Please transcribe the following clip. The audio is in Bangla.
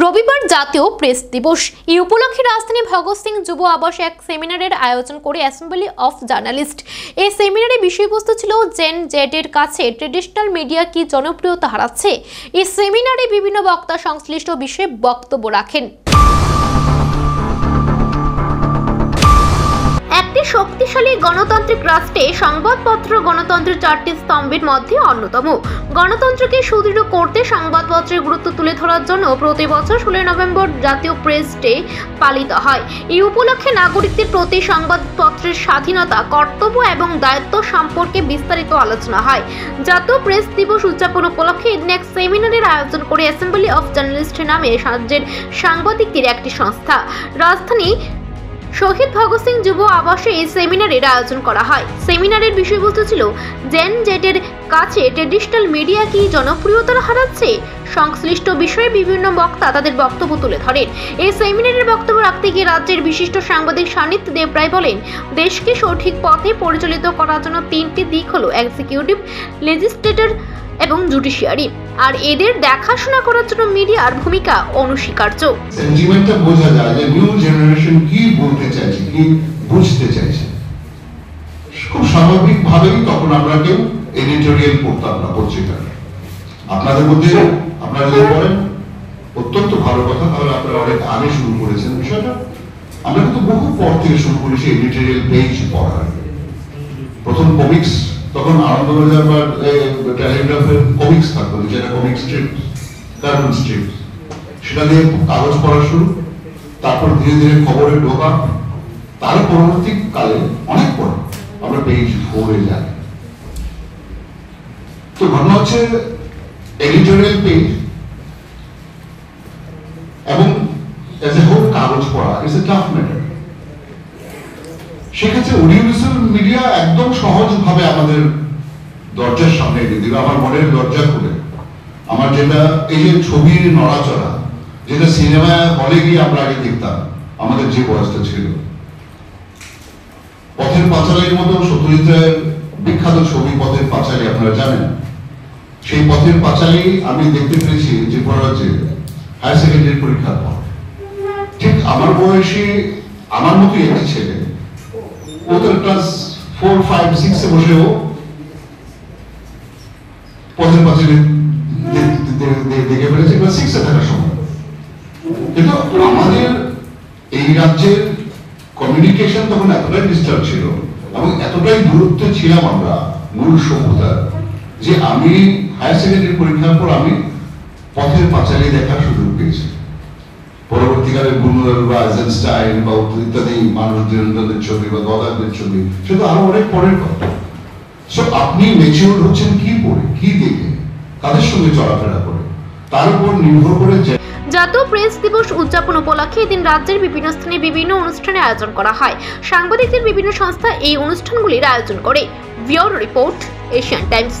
রবিবার জাতীয় প্রেস দিবস। এই উপলক্ষে রাজধানী ভগৎ সিং যুব আবাসে এক সেমিনারের আয়োজন করে অ্যাসেম্বলি অফ জার্নালিস্ট। এই সেমিনারের বিষয়বস্তু ছিল জেন জেডের কাছে ট্রেডিশনাল মিডিয়া কি জনপ্রিয়তা হারাচ্ছে। এই সেমিনারে বিভিন্ন বক্তা সংশ্লিষ্ট বিষয়ে বক্তব্য রাখেন। একটি শক্তিশালী গণতান্ত্রিক রাষ্ট্রে সংবাদপত্র গণতন্ত্রের চারটি স্তম্ভের মধ্যে অন্যতম। গণতন্ত্রকে সুদৃঢ় করতে সংবাদপত্রের গুরুত্ব তুলে ধরার জন্য প্রতি বছর 16 নভেম্বর জাতীয় প্রেস ডে পালিত হয়। এই উপলক্ষে নাগরিকদের প্রতি সংবাদপত্রের স্বাধীনতা, কর্তব্য এবং দায়িত্ব সম্পর্কে বিস্তারিত আলোচনা হয়। জাতীয় প্রেস দিবস উদযাপন উপলক্ষে এদিন এক সেমিনারের আয়োজন করে অ্যাসেম্বলি অফ জার্নালিস্ট নামে রাজ্যের সাংবাদিকদের একটি সংস্থা। রাজধানী শহীদ ভগৎ সিং যুব আবাসে এই সেমিনারের আয়োজন করা হয়। সেমিনারের বিষয়বস্তু ছিল জেন জেডের কাছে ট্রেডিশনাল মিডিয়া কি জনপ্রিয়তা হারাচ্ছে। সংশ্লিষ্ট বিষয়ে বিভিন্ন বক্তা তাদের বক্তব্য তুলে ধরেন। এই সেমিনারের বক্তব্য রাখতে গিয়ে রাজ্যের বিশিষ্ট সাংবাদিক সান্নিধ্য দেব রায় বলেন, দেশকে সঠিক পথে পরিচালিত করার জন্য তিনটি দিক হলো এক্সিকিউটিভ, লেজিসলেটর এবং জুডিশিয়ারি, আর এদের দেখাশোনা করার জন্য মিডিয়ার ভূমিকা অনস্বীকার্য। সেন্টিমেন্টটা বোঝা যায় যে নিউ জেনারেশন কি বলতে চাইছে, কি বুঝতে চাইছে। খুব স্বাভাবিকভাবেই তখন আমরা কেউ এডিটোরিয়াল পড়তাম না পত্রিকার। আপনাদের মধ্যে আপনারা যদি পড়েন অত্যন্ত ভালো কথা, তাহলে আপনারা অনেক আগে শুরু করেছেন বিষয়টা। আমরা কিন্তু বহু পর থেকে শুরু করেছি এডিটোরিয়াল পেজ পড়ার। প্রথম কমিক্স, তখন আনন্দবাজার বা টেলিগ্রাফের কমিক্স থাকতো, যেটা কমিক স্ট্রিপ, কার্টুন স্ট্রিপ, সেটা দিয়ে কাগজ পড়া শুরু। তারপর ধীরে ধীরে খবরে ঢোকা, তার পরবর্তীকালে অনেক পর আমরা পেজ 4 যাই। তো ঘটনা হচ্ছে এডিটোরিয়াল পেজ এবং এজ এ হোল কাগজ পড়া ইজ এ টাফ ম্যাটার। সেক্ষেত্রে অডিওভিজুয়াল মিডিয়া একদম সহজভাবে আমাদের দরজার সামনে এনে দিল, আমার মনের দরজা খুলে। আমার যেটা এই যে ছবির নড়াচড়া, যেটা সিনেমা হলে গিয়ে আমরা আগে দেখতাম, আমাদের যে বয়সটা ছিল, পথের পাঁচালীর মতো সত্যজিৎ রায়ের বিখ্যাত ছবি পথের পাঁচালী আপনারা জানেন। সেই পথের পাঁচালী আমি দেখতে পেরেছি যে পড়াচ্ছে হায়ার সেকেন্ডারি পরীক্ষার পর। ঠিক আমার বয়সী আমার মতোই একটি ছেলে, ও তো ক্লাস 4, 5, 6 এ বসেও পথের পাঁচালী দেখে ফেলেছে ক্লাস 6 এ থাকার সময়। কিন্তু আমাদের এই রাজ্যের কমিউনিকেশন তখন এতটাই ডিস্টার্ব ছিল এবং এতটাই দূরত্বে ছিলাম আমরা মূল সভ্যতার, যে আমি হায়ার সেকেন্ডারি পরীক্ষার পর আমি পথের পাঁচালী দেখার সুযোগ পেয়েছি। পরবর্তীকালে গুলনার বা আইজেনস্টাইন বা ইত্যাদি মানুষদের ছবি বা গদারদের ছবি, সেটা আরো অনেক পরের কথা। সো আপনি ম্যাচিউর হচ্ছেন কি পড়ে, কি দেখে, কাদের সঙ্গে চলাফেরা করে, তার উপর নির্ভর করে। জাতীয় প্রেস দিবস উদযাপন উপলক্ষে এদিন রাজ্যের বিভিন্ন স্থানে বিভিন্ন অনুষ্ঠানের আয়োজন করা হয়। সাংবাদিকদের বিভিন্ন সংস্থা এই অনুষ্ঠানগুলির আয়োজন করে। Bureau report, Asian Times.